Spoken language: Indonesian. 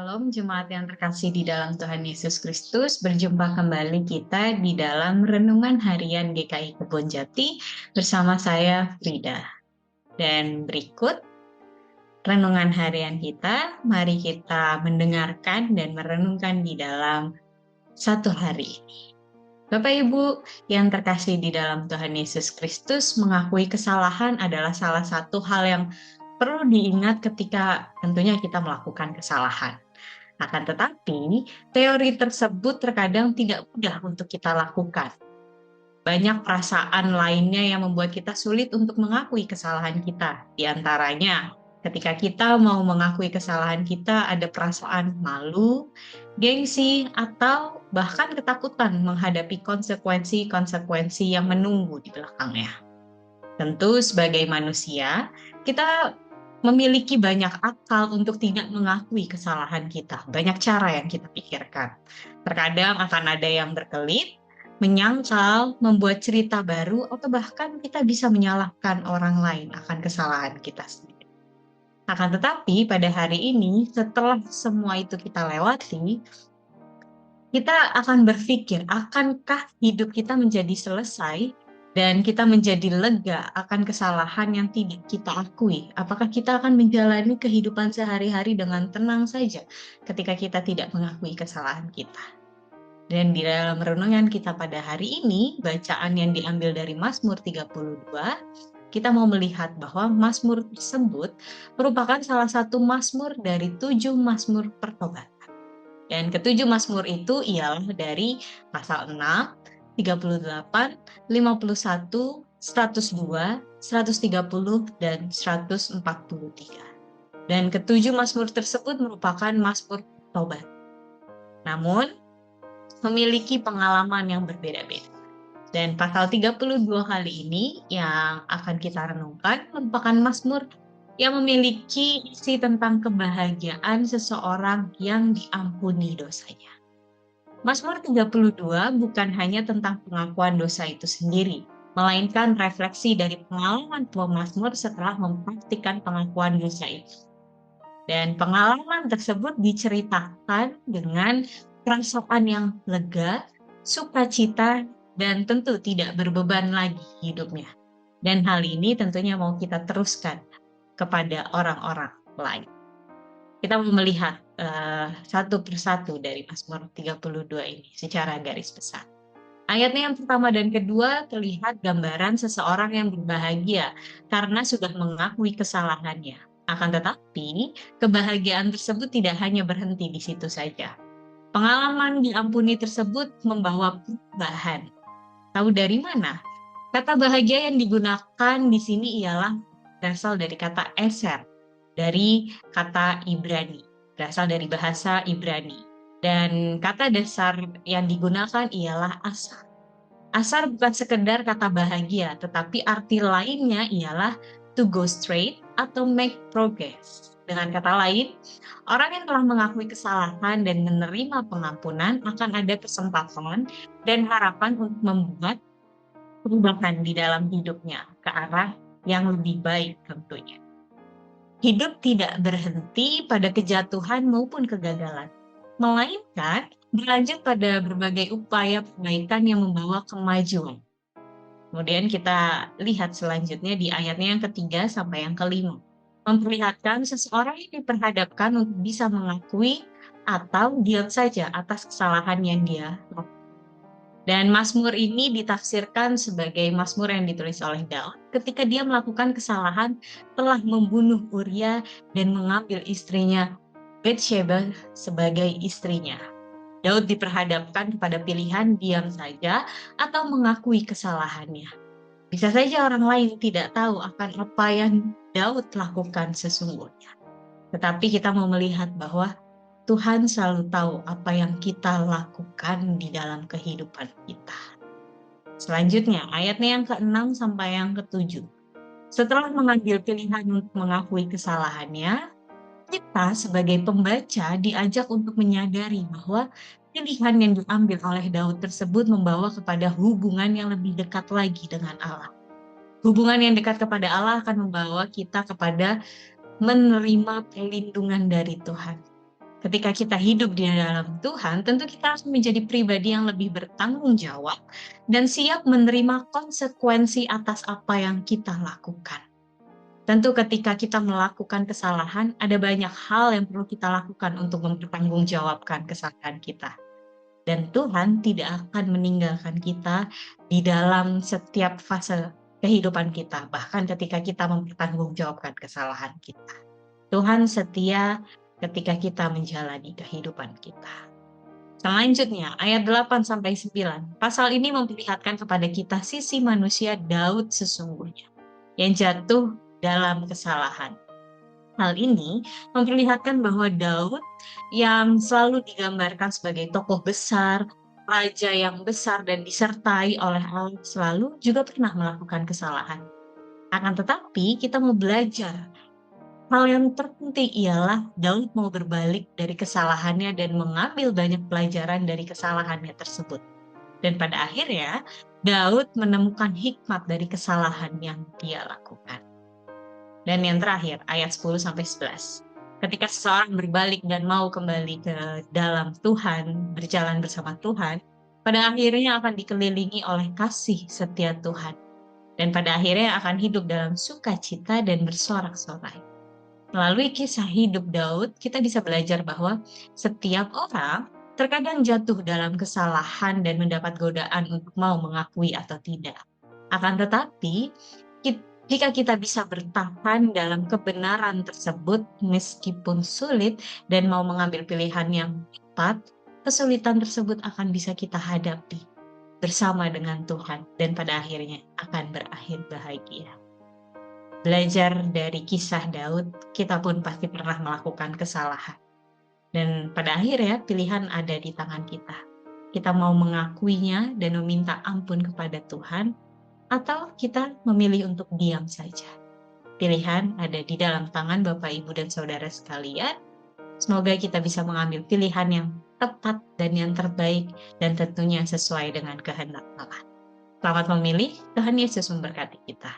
Shalom jemaat yang terkasih di dalam Tuhan Yesus Kristus. Berjumpa kembali kita di dalam Renungan Harian GKI Kebonjati bersama saya Frida. Dan berikut renungan harian kita, mari kita mendengarkan dan merenungkan di dalam satu hari ini. Bapak Ibu yang terkasih di dalam Tuhan Yesus Kristus, mengakui kesalahan adalah salah satu hal yang perlu diingat ketika tentunya kita melakukan kesalahan. Akan tetapi, teori tersebut terkadang tidak mudah untuk kita lakukan. Banyak perasaan lainnya yang membuat kita sulit untuk mengakui kesalahan kita. Di antaranya, ketika kita mau mengakui kesalahan kita, ada perasaan malu, gengsi, atau bahkan ketakutan menghadapi konsekuensi-konsekuensi yang menunggu di belakangnya. Tentu sebagai manusia, kita memiliki banyak akal untuk tidak mengakui kesalahan kita. Banyak cara yang kita pikirkan. Terkadang akan ada yang berkelit, menyangkal, membuat cerita baru, atau bahkan kita bisa menyalahkan orang lain akan kesalahan kita sendiri. Akan tetapi pada hari ini, setelah semua itu kita lewati, kita akan berpikir, akankah hidup kita menjadi selesai dan kita menjadi lega akan kesalahan yang tidak kita akui? Apakah kita akan menjalani kehidupan sehari-hari dengan tenang saja ketika kita tidak mengakui kesalahan kita? Dan di dalam renungan kita pada hari ini, bacaan yang diambil dari Mazmur 32, kita mau melihat bahwa Mazmur tersebut merupakan salah satu Mazmur dari 7 Mazmur pertobatan. Dan ketujuh Mazmur itu ialah dari pasal 6, 38, 51, 102, 130, dan 143. Dan ketujuh Mazmur tersebut merupakan Mazmur tobat. Namun, memiliki pengalaman yang berbeda-beda. Dan pasal 32 kali ini yang akan kita renungkan merupakan Mazmur yang memiliki isi tentang kebahagiaan seseorang yang diampuni dosanya. Mazmur 32 bukan hanya tentang pengakuan dosa itu sendiri, melainkan refleksi dari pengalaman pemazmur setelah mempraktikkan pengakuan dosa itu. Dan pengalaman tersebut diceritakan dengan perasaan yang lega, sukacita, dan tentu tidak berbeban lagi hidupnya. Dan hal ini tentunya mau kita teruskan kepada orang-orang lain. Kita mau melihat satu persatu dari Mazmur 32 ini secara garis besar. Ayatnya yang pertama dan kedua terlihat gambaran seseorang yang berbahagia karena sudah mengakui kesalahannya. Akan tetapi, kebahagiaan tersebut tidak hanya berhenti di situ saja. Pengalaman diampuni tersebut membawa perubahan. Tahu dari mana? Kata bahagia yang digunakan di sini ialah berasal dari kata eser, dari kata Ibrani, berasal dari bahasa Ibrani. Dan kata dasar yang digunakan ialah asar. Asar bukan sekedar kata bahagia, tetapi arti lainnya ialah to go straight atau make progress. Dengan kata lain, orang yang telah mengakui kesalahan dan menerima pengampunan akan ada kesempatan dan harapan untuk membuat perubahan di dalam hidupnya ke arah yang lebih baik tentunya. Hidup tidak berhenti pada kejatuhan maupun kegagalan, melainkan berlanjut pada berbagai upaya perbaikan yang membawa kemajuan. Kemudian kita lihat selanjutnya di ayatnya yang ketiga sampai yang kelima. Memperlihatkan seseorang yang diperhadapkan untuk bisa mengakui atau diam saja atas kesalahan yang dia lakukan. Dan Mazmur ini ditafsirkan sebagai Mazmur yang ditulis oleh Daud ketika dia melakukan kesalahan telah membunuh Uria dan mengambil istrinya Bathsheba sebagai istrinya. Daud diperhadapkan kepada pilihan diam saja atau mengakui kesalahannya. Bisa saja orang lain tidak tahu akan apa yang Daud lakukan sesungguhnya. Tetapi kita mau melihat bahwa Tuhan selalu tahu apa yang kita lakukan di dalam kehidupan kita. Selanjutnya, ayatnya yang ke-6 sampai yang ke-7. Setelah mengambil pilihan untuk mengakui kesalahannya, kita sebagai pembaca diajak untuk menyadari bahwa pilihan yang diambil oleh Daud tersebut membawa kepada hubungan yang lebih dekat lagi dengan Allah. Hubungan yang dekat kepada Allah akan membawa kita kepada menerima perlindungan dari Tuhan. Ketika kita hidup di dalam Tuhan, tentu kita harus menjadi pribadi yang lebih bertanggung jawab dan siap menerima konsekuensi atas apa yang kita lakukan. Tentu ketika kita melakukan kesalahan, ada banyak hal yang perlu kita lakukan untuk mempertanggungjawabkan kesalahan kita. Dan Tuhan tidak akan meninggalkan kita di dalam setiap fase kehidupan kita, bahkan ketika kita mempertanggungjawabkan kesalahan kita. Tuhan setia ketika kita menjalani kehidupan kita. Selanjutnya, ayat 8-9. Pasal ini memperlihatkan kepada kita sisi manusia Daud sesungguhnya, yang jatuh dalam kesalahan. Hal ini memperlihatkan bahwa Daud yang selalu digambarkan sebagai tokoh besar, raja yang besar dan disertai oleh Allah selalu juga pernah melakukan kesalahan. Akan tetapi kita mau belajar. Hal yang terpenting ialah Daud mau berbalik dari kesalahannya dan mengambil banyak pelajaran dari kesalahannya tersebut. Dan pada akhirnya, Daud menemukan hikmat dari kesalahan yang dia lakukan. Dan yang terakhir, ayat 10-11. Ketika seseorang berbalik dan mau kembali ke dalam Tuhan, berjalan bersama Tuhan, pada akhirnya akan dikelilingi oleh kasih setia Tuhan. Dan pada akhirnya akan hidup dalam sukacita dan bersorak-sorai. Melalui kisah hidup Daud, kita bisa belajar bahwa setiap orang terkadang jatuh dalam kesalahan dan mendapat godaan untuk mau mengakui atau tidak. Akan tetapi, jika kita bisa bertahan dalam kebenaran tersebut meskipun sulit dan mau mengambil pilihan yang tepat, kesulitan tersebut akan bisa kita hadapi bersama dengan Tuhan dan pada akhirnya akan berakhir bahagia. Belajar dari kisah Daud, kita pun pasti pernah melakukan kesalahan. Dan pada akhirnya pilihan ada di tangan kita. Kita mau mengakuinya dan meminta ampun kepada Tuhan, atau kita memilih untuk diam saja. Pilihan ada di dalam tangan Bapak, Ibu, dan Saudara sekalian. Semoga kita bisa mengambil pilihan yang tepat dan yang terbaik dan tentunya sesuai dengan kehendak Allah. Selamat memilih, Tuhan Yesus memberkati kita.